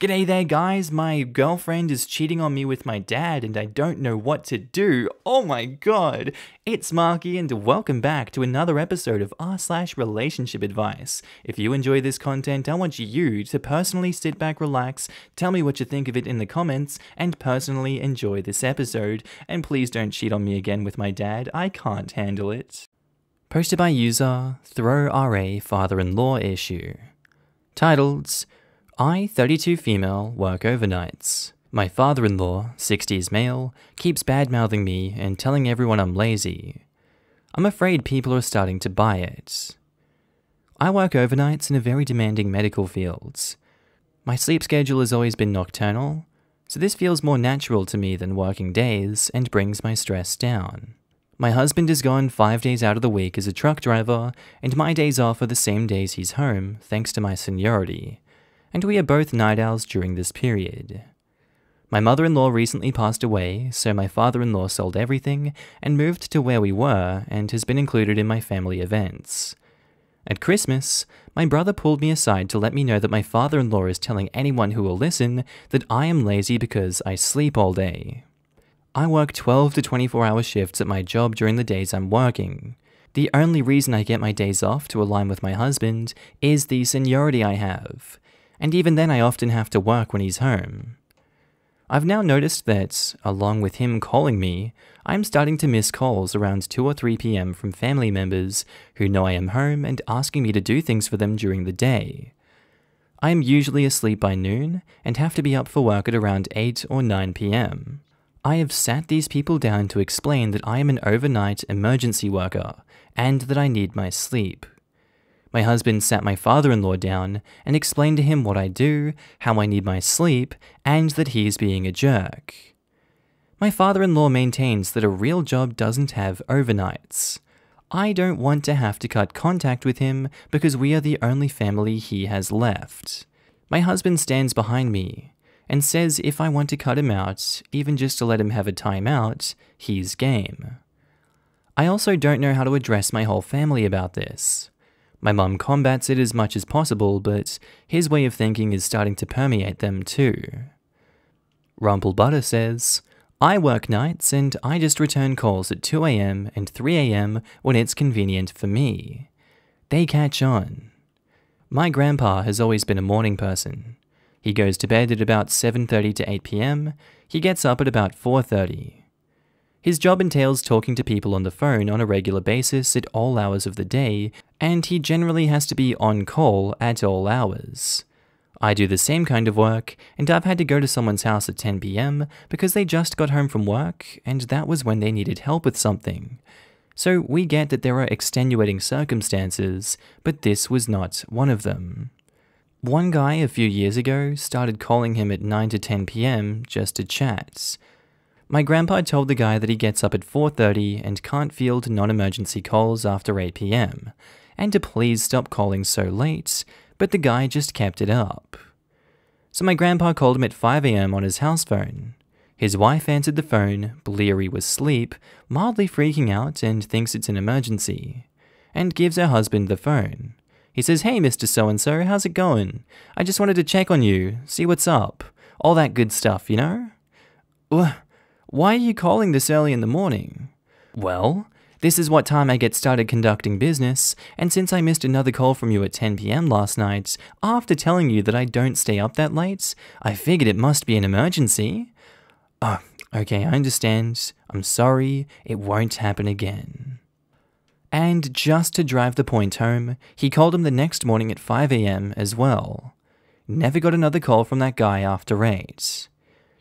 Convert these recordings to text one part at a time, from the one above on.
G'day there guys, my girlfriend is cheating on me with my dad and I don't know what to do. Oh my god! It's Markee and welcome back to another episode of r/relationship advice. If you enjoy this content, I want you to personally sit back, relax, tell me what you think of it in the comments, and personally enjoy this episode. And please don't cheat on me again with my dad, I can't handle it. Posted by user ThrowRA Father-in-Law Issue. Titled, I, 32 female, work overnights. My father-in-law, 60s male, keeps bad-mouthing me and telling everyone I'm lazy. I'm afraid people are starting to buy it. I work overnights in a very demanding medical field. My sleep schedule has always been nocturnal, so this feels more natural to me than working days and brings my stress down. My husband is gone 5 days out of the week as a truck driver, and my days off are the same days he's home, thanks to my seniority. And we are both night owls during this period. My mother-in-law recently passed away, so my father-in-law sold everything and moved to where we were and has been included in my family events. At Christmas, my brother pulled me aside to let me know that my father-in-law is telling anyone who will listen that I am lazy because I sleep all day. I work 12 to 24-hour shifts at my job during the days I'm working. The only reason I get my days off to align with my husband is the seniority I have. And even then I often have to work when he's home. I've now noticed that, along with him calling me, I'm starting to miss calls around 2 or 3 p.m. from family members who know I am home and asking me to do things for them during the day. I am usually asleep by noon and have to be up for work at around 8 or 9 p.m. I have sat these people down to explain that I am an overnight emergency worker and that I need my sleep. My husband sat my father-in-law down and explained to him what I do, how I need my sleep, and that he's being a jerk. My father-in-law maintains that a real job doesn't have overnights. I don't want to have to cut contact with him because we are the only family he has left. My husband stands behind me and says if I want to cut him out, even just to let him have a time out, he's game. I also don't know how to address my whole family about this. My mum combats it as much as possible, but his way of thinking is starting to permeate them too. Rumple Butter says, I work nights and I just return calls at 2 a.m. and 3 a.m. when it's convenient for me. They catch on. My grandpa has always been a morning person. He goes to bed at about 7:30 to 8 p.m. He gets up at about 4:30. His job entails talking to people on the phone on a regular basis at all hours of the day, and he generally has to be on call at all hours. I do the same kind of work, and I've had to go to someone's house at 10 p.m. because they just got home from work, and that was when they needed help with something. So we get that there are extenuating circumstances, but this was not one of them. One guy a few years ago started calling him at 9 to 10 p.m. just to chat. My grandpa told the guy that he gets up at 4:30 and can't field non-emergency calls after 8 p.m, and to please stop calling so late, but the guy just kept it up. So my grandpa called him at 5 a.m. on his house phone. His wife answered the phone, bleary with sleep, mildly freaking out and thinks it's an emergency, and gives her husband the phone. He says, "Hey Mr. So-and-so, how's it going? I just wanted to check on you, see what's up, all that good stuff, you know?" Why are you calling this early in the morning? Well, this is what time I get started conducting business, and since I missed another call from you at 10 p.m. last night, after telling you that I don't stay up that late, I figured it must be an emergency. Oh, okay, I understand. I'm sorry, it won't happen again. And just to drive the point home, he called him the next morning at 5 a.m. as well. Never got another call from that guy after 8.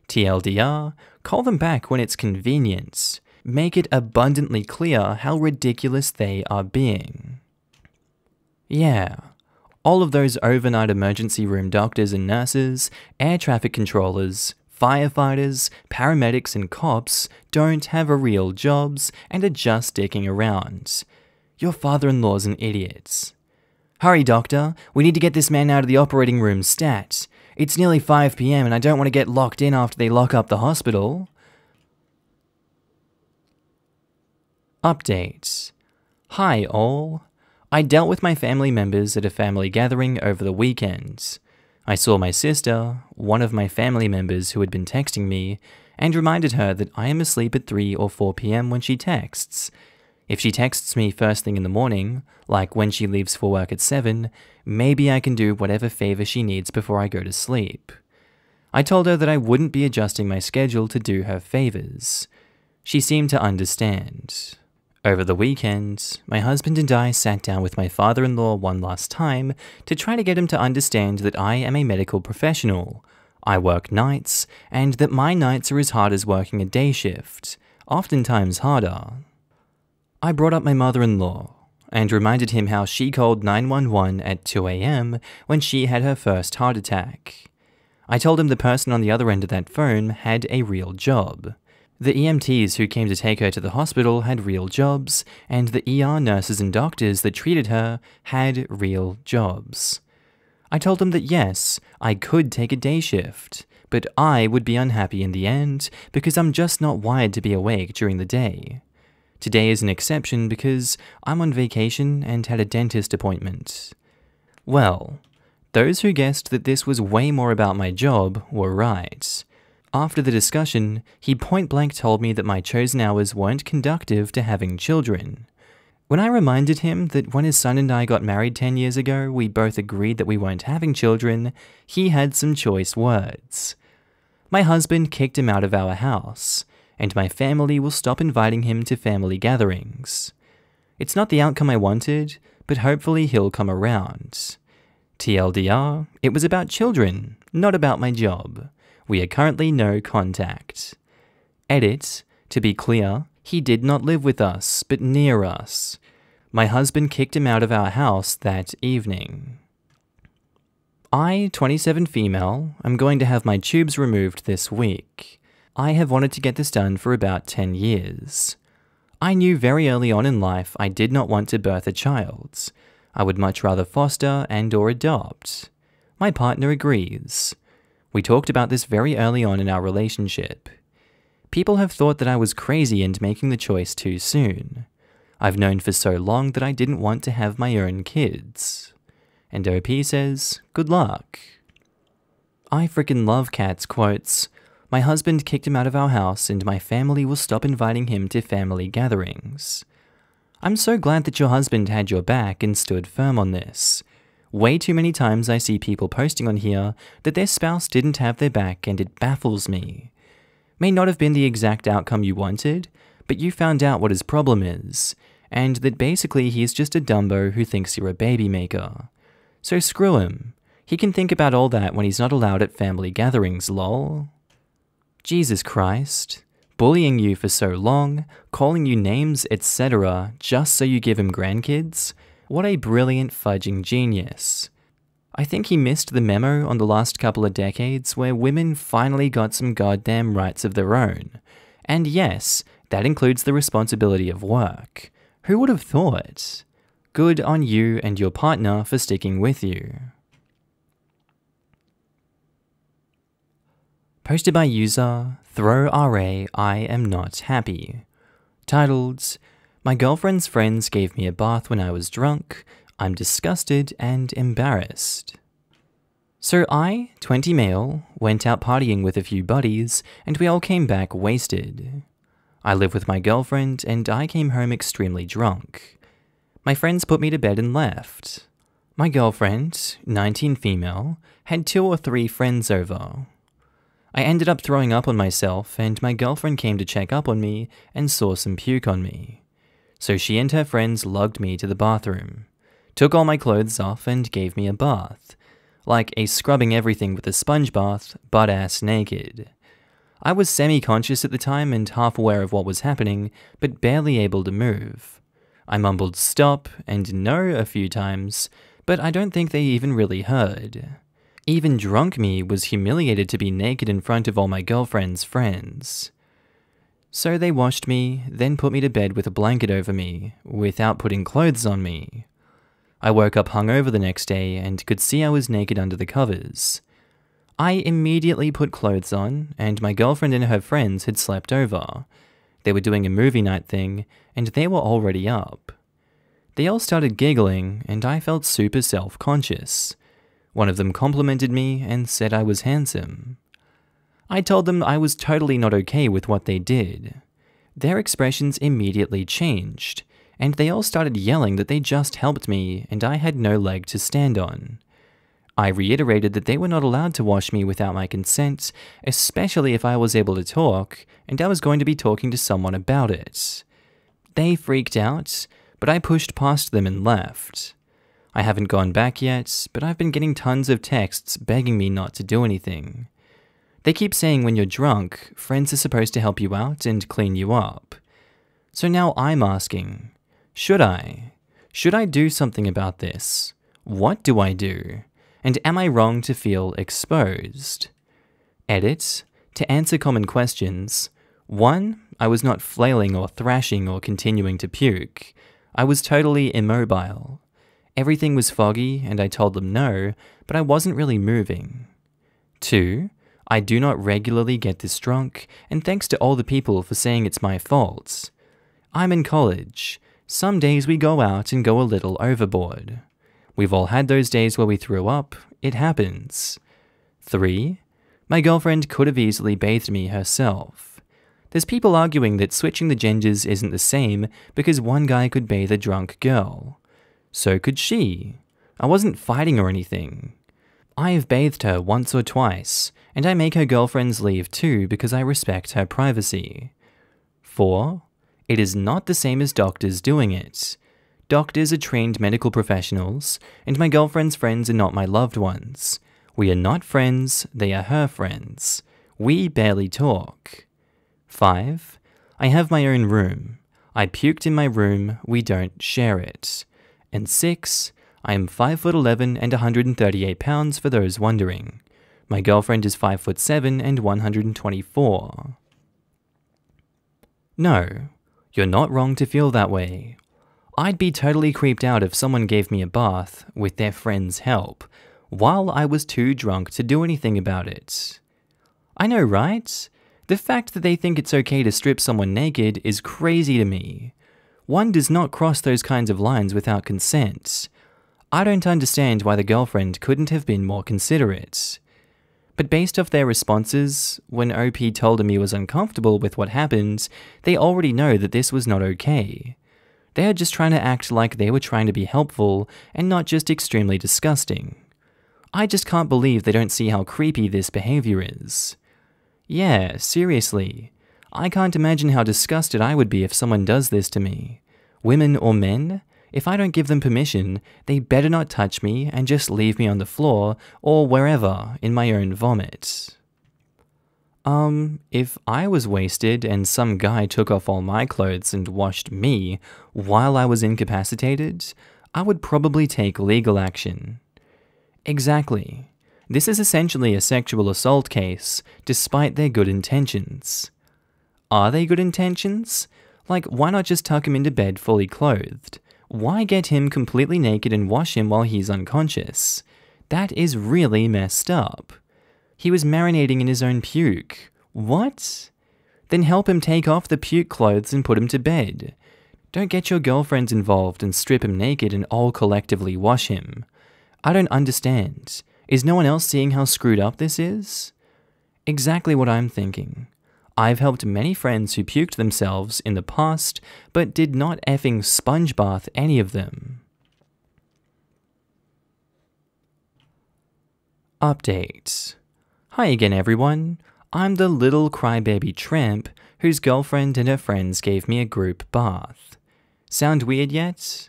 TLDR, call them back when it's convenient. Make it abundantly clear how ridiculous they are being. Yeah, all of those overnight emergency room doctors and nurses, air traffic controllers, firefighters, paramedics and cops don't have a real jobs and are just dicking around. Your father-in-law's an idiot. Hurry, doctor, we need to get this man out of the operating room stat. It's nearly 5 p.m. and I don't want to get locked in after they lock up the hospital. Update. Hi all. I dealt with my family members at a family gathering over the weekend. I saw my sister, one of my family members who had been texting me, and reminded her that I am asleep at 3 or 4 p.m. when she texts. If she texts me first thing in the morning, like when she leaves for work at 7, maybe I can do whatever favor she needs before I go to sleep. I told her that I wouldn't be adjusting my schedule to do her favors. She seemed to understand. Over the weekend, my husband and I sat down with my father-in-law one last time to try to get him to understand that I am a medical professional. I work nights, and that my nights are as hard as working a day shift, oftentimes harder. I brought up my mother-in-law and reminded him how she called 911 at 2 a.m. when she had her first heart attack. I told him the person on the other end of that phone had a real job. The EMTs who came to take her to the hospital had real jobs, and the ER nurses and doctors that treated her had real jobs. I told him that yes, I could take a day shift, but I would be unhappy in the end because I'm just not wired to be awake during the day. Today is an exception because I'm on vacation and had a dentist appointment. Well, those who guessed that this was way more about my job were right. After the discussion, he point-blank told me that my chosen hours weren't conducive to having children. When I reminded him that when his son and I got married 10 years ago, we both agreed that we weren't having children, he had some choice words. My husband kicked him out of our house, and my family will stop inviting him to family gatherings. It's not the outcome I wanted, but hopefully he'll come around. TLDR, it was about children, not about my job. We are currently no contact. Edit, to be clear, he did not live with us, but near us. My husband kicked him out of our house that evening. I, 27 female, am going to have my tubes removed this week. I have wanted to get this done for about 10 years. I knew very early on in life I did not want to birth a child. I would much rather foster and/or adopt. My partner agrees. We talked about this very early on in our relationship. People have thought that I was crazy and making the choice too soon. I've known for so long that I didn't want to have my own kids. And OP says, good luck. I frickin' love Kat's quotes. My husband kicked him out of our house and my family will stop inviting him to family gatherings. I'm so glad that your husband had your back and stood firm on this. Way too many times I see people posting on here that their spouse didn't have their back and it baffles me. May not have been the exact outcome you wanted, but you found out what his problem is, and that basically he's just a dumbo who thinks you're a baby maker. So screw him. He can think about all that when he's not allowed at family gatherings, lol. Jesus Christ. Bullying you for so long, calling you names, etc., just so you give him grandkids? What a brilliant fudging genius. I think he missed the memo on the last couple of decades where women finally got some goddamn rights of their own. And yes, that includes the responsibility of work. Who would have thought? Good on you and your partner for sticking with you. Posted by user ThrowRA I am not happy. Titled, My girlfriend's friends gave me a bath when I was drunk. I'm disgusted and embarrassed. So I, 20 male, went out partying with a few buddies and we all came back wasted. I live with my girlfriend and I came home extremely drunk. My friends put me to bed and left. My girlfriend, 19 female, had 2 or 3 friends over. I ended up throwing up on myself and my girlfriend came to check up on me and saw some puke on me. So she and her friends lugged me to the bathroom, took all my clothes off and gave me a bath. Like a scrubbing everything with a sponge bath, butt-ass naked. I was semi-conscious at the time and half aware of what was happening, but barely able to move. I mumbled stop and no a few times, but I don't think they even really heard. Even drunk me was humiliated to be naked in front of all my girlfriend's friends. So they washed me, then put me to bed with a blanket over me, without putting clothes on me. I woke up hungover the next day and could see I was naked under the covers. I immediately put clothes on, and my girlfriend and her friends had slept over. They were doing a movie night thing, and they were already up. They all started giggling, and I felt super self-conscious. One of them complimented me and said I was handsome. I told them I was totally not okay with what they did. Their expressions immediately changed, and they all started yelling that they just helped me and I had no leg to stand on. I reiterated that they were not allowed to wash me without my consent, especially if I was able to talk, and I was going to be talking to someone about it. They freaked out, but I pushed past them and left. I haven't gone back yet, but I've been getting tons of texts begging me not to do anything. They keep saying when you're drunk, friends are supposed to help you out and clean you up. So now I'm asking, should I? Should I do something about this? What do I do? And am I wrong to feel exposed? Edit. To answer common questions. 1. I was not flailing or thrashing or continuing to puke. I was totally immobile. Everything was foggy and I told them no, but I wasn't really moving. 2. I do not regularly get this drunk, and thanks to all the people for saying it's my fault. I'm in college. Some days we go out and go a little overboard. We've all had those days where we threw up. It happens. 3. My girlfriend could have easily bathed me herself. There's people arguing that switching the genders isn't the same because one guy could bathe a drunk girl. So could she. I wasn't fighting or anything. I have bathed her once or twice, and I make her girlfriends leave too because I respect her privacy. 4. It is not the same as doctors doing it. Doctors are trained medical professionals, and my girlfriend's friends are not my loved ones. We are not friends, they are her friends. We barely talk. 5. I have my own room. I puked in my room, we don't share it. And 6. I am 5'11" and 138 pounds for those wondering. My girlfriend is 5'7" and 124. No, you're not wrong to feel that way. I'd be totally creeped out if someone gave me a bath, with their friend's help, while I was too drunk to do anything about it. I know, right? The fact that they think it's okay to strip someone naked is crazy to me. One does not cross those kinds of lines without consent. I don't understand why the girlfriend couldn't have been more considerate. But based off their responses, when OP told him he was uncomfortable with what happened, they already know that this was not okay. They are just trying to act like they were trying to be helpful and not just extremely disgusting. I just can't believe they don't see how creepy this behavior is. Yeah, seriously. I can't imagine how disgusted I would be if someone does this to me. Women or men? If I don't give them permission, they better not touch me and just leave me on the floor or wherever in my own vomit. If I was wasted and some guy took off all my clothes and washed me while I was incapacitated, I would probably take legal action. Exactly. This is essentially a sexual assault case, despite their good intentions. Are they good intentions? Like, why not just tuck him into bed fully clothed? Why get him completely naked and wash him while he's unconscious? That is really messed up. He was marinating in his own puke. What? Then help him take off the puke clothes and put him to bed. Don't get your girlfriends involved and strip him naked and all collectively wash him. I don't understand. Is no one else seeing how screwed up this is? Exactly what I'm thinking. I've helped many friends who puked themselves in the past, but did not effing sponge bath any of them. Update. Hi again everyone. I'm the little crybaby tramp whose girlfriend and her friends gave me a group bath. Sound weird yet?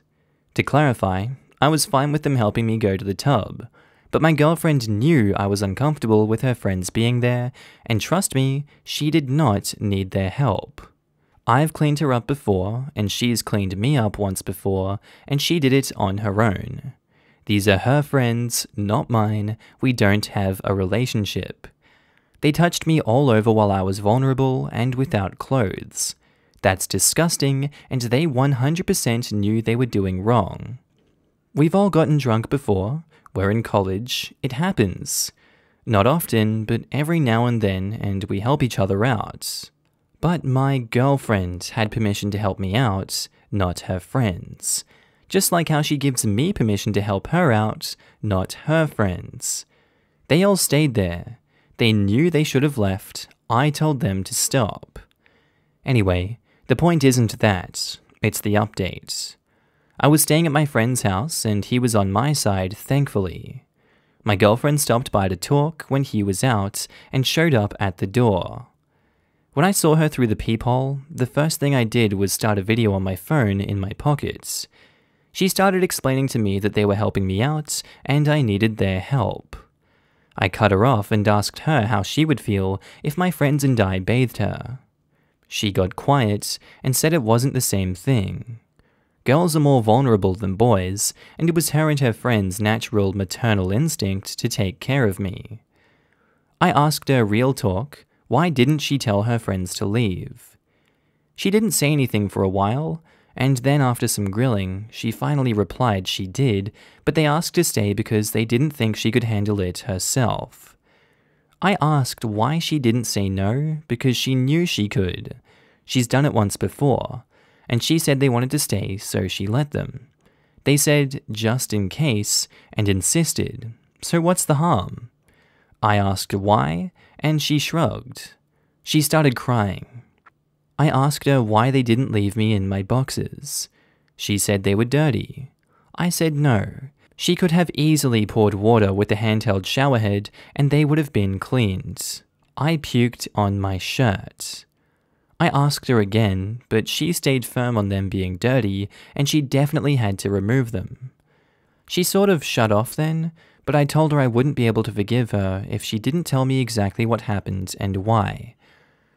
To clarify, I was fine with them helping me go to the tub, but my girlfriend knew I was uncomfortable with her friends being there, and trust me, she did not need their help. I've cleaned her up before, and she's cleaned me up once before, and she did it on her own. These are her friends, not mine. We don't have a relationship. They touched me all over while I was vulnerable and without clothes. That's disgusting, and they 100% knew they were doing wrong. We've all gotten drunk before. We're in college. It happens. Not often, but every now and then, and we help each other out. But my girlfriend had permission to help me out, not her friends. Just like how she gives me permission to help her out, not her friends. They all stayed there. They knew they should have left. I told them to stop. Anyway, the point isn't that. It's the update. I was staying at my friend's house and he was on my side, thankfully. My girlfriend stopped by to talk when he was out and showed up at the door. When I saw her through the peephole, the first thing I did was start a video on my phone in my pockets. She started explaining to me that they were helping me out and I needed their help. I cut her off and asked her how she would feel if my friends and I bathed her. She got quiet and said it wasn't the same thing. Girls are more vulnerable than boys, and it was her and her friend's natural maternal instinct to take care of me. I asked her real talk, why didn't she tell her friends to leave? She didn't say anything for a while, and then after some grilling, she finally replied she did, but they asked to stay because they didn't think she could handle it herself. I asked why she didn't say no, because she knew she could. She's done it once before, and she said they wanted to stay, so she let them. They said, just in case, and insisted. So what's the harm? I asked why, and she shrugged. She started crying. I asked her why they didn't leave me in my boxes. She said they were dirty. I said no. She could have easily poured water with a handheld shower head and they would have been cleaned. I puked on my shirt. I asked her again, but she stayed firm on them being dirty and she definitely had to remove them. She sort of shut off then, but I told her I wouldn't be able to forgive her if she didn't tell me exactly what happened and why.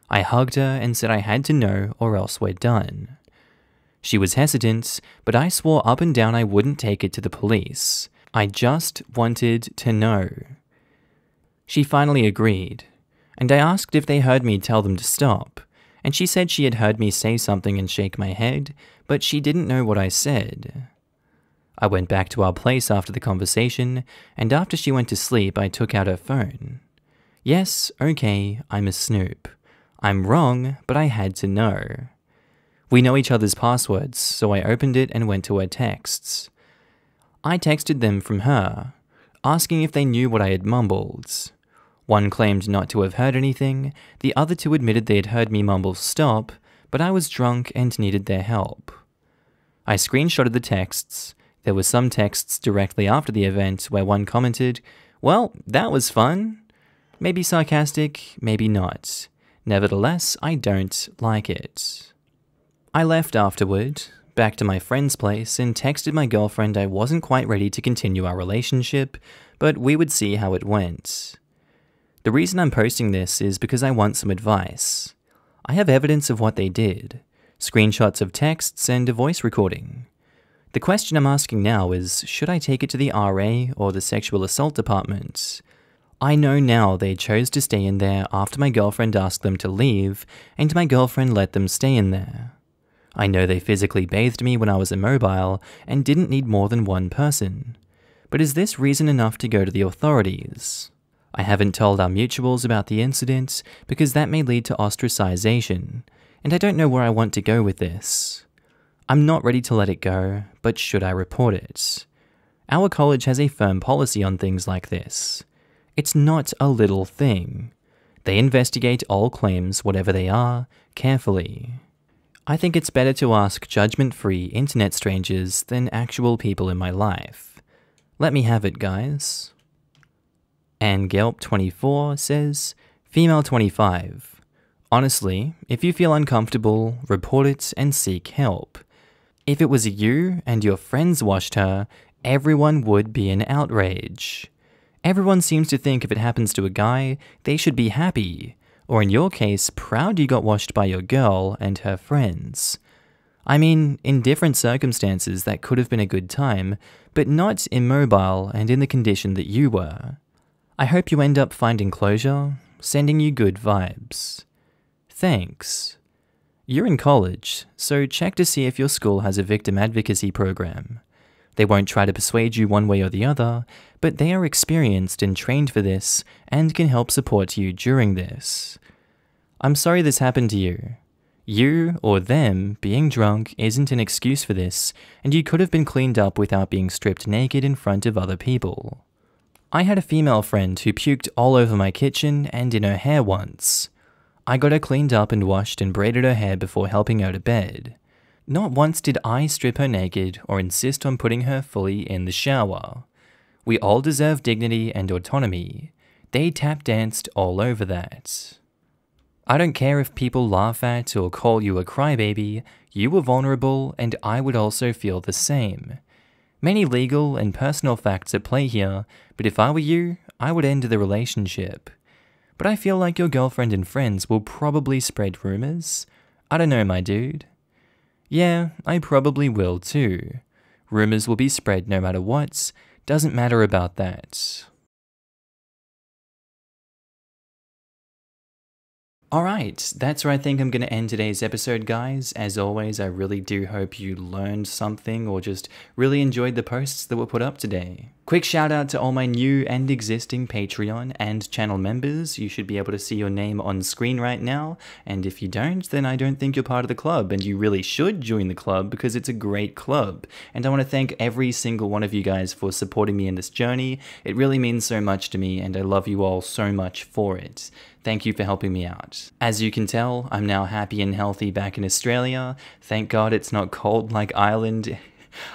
I hugged her and said I had to know or else we're done. She was hesitant, but I swore up and down I wouldn't take it to the police. I just wanted to know. She finally agreed, and I asked if they heard me tell them to stop, and she said she had heard me say something and shake my head, but she didn't know what I said. I went back to our place after the conversation, and after she went to sleep, I took out her phone. Yes, okay, I'm a snoop. I'm wrong, but I had to know. We know each other's passwords, so I opened it and went to her texts. I texted them from her, asking if they knew what I had mumbled. One claimed not to have heard anything, the other two admitted they had heard me mumble stop, but I was drunk and needed their help. I screenshotted the texts. There were some texts directly after the event where one commented, "Well, that was fun." Maybe sarcastic, maybe not. Nevertheless, I don't like it. I left afterward, back to my friend's place, and texted my girlfriend I wasn't quite ready to continue our relationship, but we would see how it went. The reason I'm posting this is because I want some advice. I have evidence of what they did, screenshots of texts and a voice recording. The question I'm asking now is, should I take it to the RA or the sexual assault department? I know now they chose to stay in there after my girlfriend asked them to leave, and my girlfriend let them stay in there. I know they physically bathed me when I was immobile and didn't need more than one person. But is this reason enough to go to the authorities? I haven't told our mutuals about the incident because that may lead to ostracization, and I don't know where I want to go with this. I'm not ready to let it go, but should I report it? Our college has a firm policy on things like this. It's not a little thing. They investigate all claims, whatever they are, carefully. I think it's better to ask judgment-free internet strangers than actual people in my life. Let me have it, guys. And Gelp24 says, Female 25. Honestly, if you feel uncomfortable, report it and seek help. If it was you and your friends washed her, everyone would be in outrage. Everyone seems to think if it happens to a guy, they should be happy, or in your case, proud you got washed by your girl and her friends. I mean, in different circumstances that could have been a good time, but not immobile and in the condition that you were. I hope you end up finding closure, sending you good vibes. Thanks. You're in college, so check to see if your school has a victim advocacy program. They won't try to persuade you one way or the other, but they are experienced and trained for this and can help support you during this. I'm sorry this happened to you. You or them being drunk isn't an excuse for this, and you could have been cleaned up without being stripped naked in front of other people. I had a female friend who puked all over my kitchen and in her hair once. I got her cleaned up and washed and braided her hair before helping her to bed. Not once did I strip her naked or insist on putting her fully in the shower. We all deserve dignity and autonomy. They tap danced all over that. I don't care if people laugh at or call you a crybaby, you were vulnerable and I would also feel the same. Many legal and personal facts at play here, but if I were you, I would end the relationship. But I feel like your girlfriend and friends will probably spread rumors. I don't know, my dude. Yeah, I probably will too. Rumors will be spread no matter what, doesn't matter about that. Alright, that's where I think I'm going to end today's episode, guys. As always, I really do hope you learned something or just really enjoyed the posts that were put up today. Quick shout out to all my new and existing Patreon and channel members. You should be able to see your name on screen right now, and if you don't, then I don't think you're part of the club, and you really should join the club because it's a great club. And I want to thank every single one of you guys for supporting me in this journey. It really means so much to me, and I love you all so much for it. Thank you for helping me out. As you can tell, I'm now happy and healthy back in Australia. Thank God it's not cold like Ireland.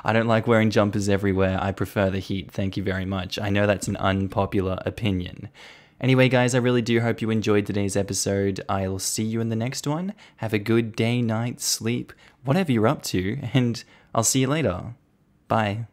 I don't like wearing jumpers everywhere. I prefer the heat. Thank you very much. I know that's an unpopular opinion. Anyway, guys, I really do hope you enjoyed today's episode. I'll see you in the next one. Have a good day, night, sleep, whatever you're up to, and I'll see you later. Bye.